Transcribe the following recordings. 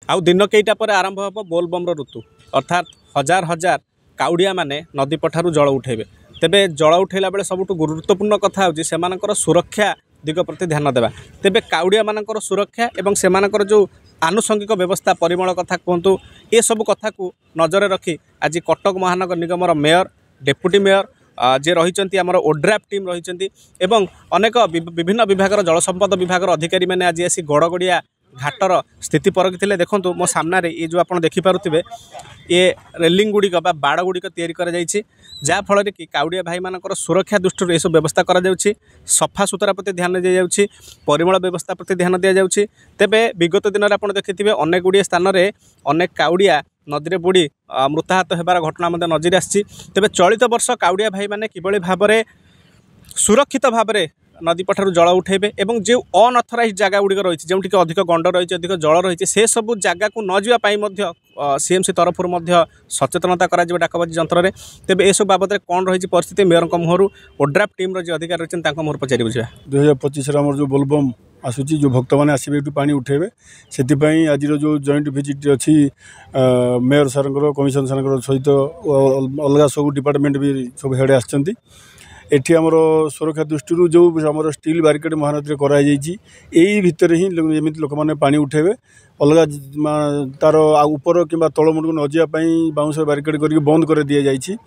आउ दिन कईटा पर आरंभ हो बोलबम्र ऋतु अर्थात हजार हजार काउड़िया माने नदी पठारू जल उठेबे। तेबे जल उठेला बेले सबुठु गुरुत्वपूर्ण कथा होची सेमानकर सुरक्षा दिग प्रति ध्यान देवा। तेबे काउड़िया मानकर सुरक्षा एवं सेमानकर जो आनुषंगिक व्यवस्था परिमल कथा कहतु ए सब कथा को नजर रखी आज कटक महानगर निगमर मेयर डेप्यूटी मेयर जे रही आमर ओड्राफ टीम रही एवं अनेक विभिन्न विभाग जल संपद विभाग अधिकारी मैंने आज आसी गड़गड़िया घाटर स्थिति परखी देखो मो सामने ये जो आप देखिपे ये रेलिंग गुड़िक बाड़ गुड़िक याफल कि काउड़िया भाई मानकर सुरक्षा दृष्टि यह सब व्यवस्था करा सफा सुतरा प्रति ध्यान दी जाऊँगी परिमल व्यवस्था प्रति ध्यान दी जाऊँगी। तेबे विगत दिन में आप देखिए अनेक गुड़िए स्थान में अनेक काउड़िया नदी में बुड़ी मृताहत होबार घटना नजर आसी। तेबे चलित वर्ष काउड़िया भाई मैंने किभली भाव में सुरक्षित भाव में नदी पठारू जल उठेबे एवं जो अनअथराइज जगह गुड़िक रही जो अधिक गंड रही अधिक जल रही से सबू जगह को न जावाई सीएमसी तरफ सचेतनता करा डाकबाजी जंत्र में। तेबे यह बाबद में कौन रही परिस्थिति मेयर मुहर ओड्राफ टीम जो अधिकारी रही मुहर पचारि बुझा 2025 जो बोलबम आसूची जो भक्त मैंने आसबे ये पानी उठेबे से आज जो जॉइंट विजिट अच्छी मेयर सार कमिशन सार सहित अलग सब डिपार्टमेंट भी सब हेड आसछंती। एठी आमर सुरक्षा दृष्टि जो आमर स्टील बैरिकेड महानदी यही भितर ही जमी लोक मैंने पानी उठेबे अलग तार ऊपर कि तलमुंड को न जावाई बाउंस बैरिकेड करके बंद कर दि जाइए।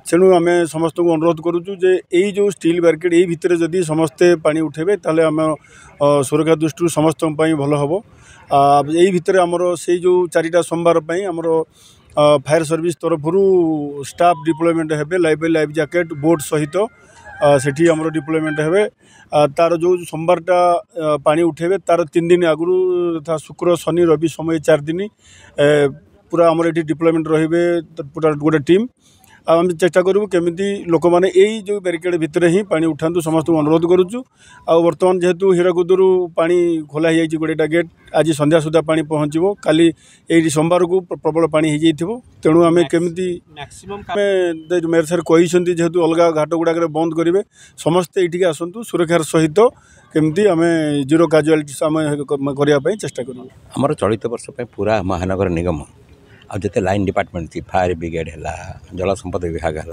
तेणु आम समस्त को अनुरोध करुचु जे यही जो स्टील बैरिकेड यही भितर जदि समस्ते पानी उठेबे ताले आम सुरक्षा दृष्टि समस्त भल हम। यही भितर आमर से जो 4टा सोमवार आमर फायर सर्विस तरफ स्टाफ डिप्लॉयमेंट हेबे लाइफ जैकेट बोट सहित सेठी आमर डिप्लॉयमेंट हेबे। तार जो सोमवारटा पानी उठेबे तार 3 दिन आगु था शुक्र शनि रवि समय 4 दिन पूरा आमर ये डिप्लॉयमेंट रहिबे पूरा गोटे टीम। आम चेष्टा करूँ केमी लोक मैंने यही जो बैरिकेड भितर ही पानी उठातु समस्त अनुरोध करुचु। आ बर्तमान जेहेतु हीराकुदरू पानी खोला ही गोटेटा गेट आज संध्या सुधा पानी पहुँचो काली यही सोमवार को प्रबल पानी हो जाइए। तेणु आम केमी मेयर सार कही जेहेतु अलग घाट गुड़ाक बंद करेंगे समस्ते ये आसतु सुरक्षार सहित केमती आम जीरो काजुआलिटी आम करने चेष्टा करूँ। आमर चलित वर्ष पूरा महानगर निगम आ जिते लाइन डिपार्टमेंट थी फायर ब्रिगेड है जल संपद विभाग है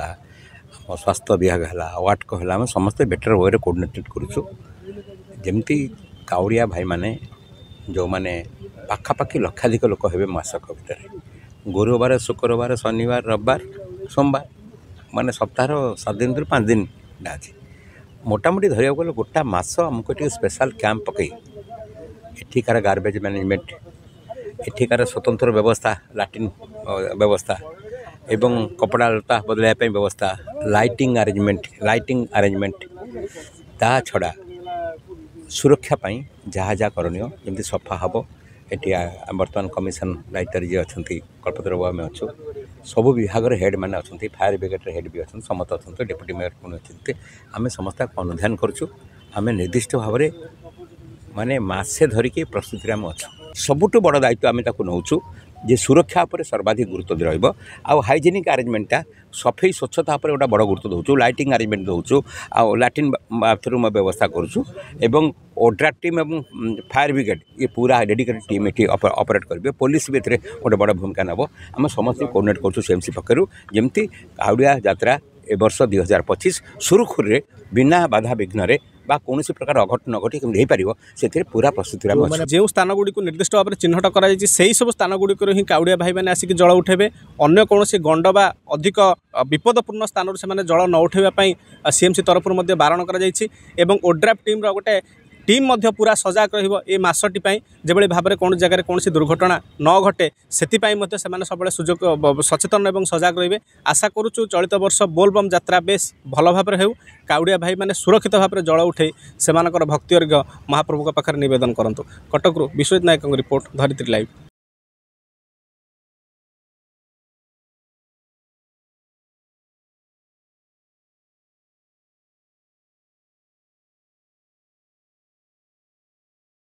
स्वास्थ्य विभाग है वाटको है आम समस्ते बेटर वे कोऑर्डिनेटेड करुचु जमती काउड़िया भाई माने जो माने पाखापाखि लक्षाधिक लोक हे मासक भितर गुरुवार शुक्रवार शनिवार रविवार सोमवार माने सप्ताह 7 दिन 5 दिन अच्छी मोटामोटी धरिया गले गोटा मास आमको स्पेशल कैंप पकई एठिकार गार्बेज मैनेजमेंट एठिकार स्वतंत्र व्यवस्था लैट्रिन व्यवस्था एवं कपड़ा लता बदलवाई व्यवस्था लाइटिंग अरेंजमेंट ता छड़ा सुरक्षा जहाँ जहाँ करणीय जमी सफा हम। ये बर्तमान कमिशन दायित्व जी अच्छा कल्पतर बाबू आम अच्छु सबू विभाग हेड मैंने अच्छा फायर ब्रिगेड हेड भी अच्छा समस्त अच्छा डेप्यूटी मेयर को अच्छे आम समस्त अनुधान करुँ आम निर्दिष्ट भाव में माने मासे धरिकी प्रस्तुति आम अच्छा सबुठ बड़ दायित्व आम नौचु जे सुरक्षा पर सर्वाधिक गुरुत्व रहिबो आ हाइजेनिक अरेंजमेंटा सफाई स्वच्छता पर गोटा बड़ गुरुत्व दौचु लाइटिंग अरेंजमेंट दौचु आ लैट्रिन बाथरूम व्यवस्था करुचु एवं ओड्राफ टीम एवं फायर ब्रिगेड ये पूरा डेडिकेटेड टीम ये ऑपरेट करेंगे पुलिस भी गोटे बड़ भूमिका नब आम समस्त कोऑर्डिनेट करुँ सीएमसी पक्षर जमती काउड़िया यात्रा ए वर्ष 2025 सुरुखुरी बिना बाधा विघ्न बा कौन प्रकार अघटन घटी हो पार से पूरा प्रस्तुति जो स्थान गुड़ी को निर्दिष्ट भाव में चिन्हट कर सब स्थान गुड़िक ही काउड़िया भाई मैंने आसिक जल उठेबे अन्य कौन गंड बा अधिक विपदपूर्ण स्थान से जल न उठेबाई सीएमसी तरफ बारण कर ओड्राफ टीम गोटे टीम पूरा सजाग रसटी जो भाव में कौन जगह कौन दुर्घटना न घटे से सब सुजोग सचेतन और सजाग रे। आशा करुचु चलित वर्ष बोलबम यात्रा बेस भल भाव में हो काउड़िया भाई मैंने सुरक्षित भाव में जल उठे से भक्ति महाप्रभु पाखे नवेदन करूँ। कटकरू विश्वजित नायक रिपोर्ट धरित्री लाइव।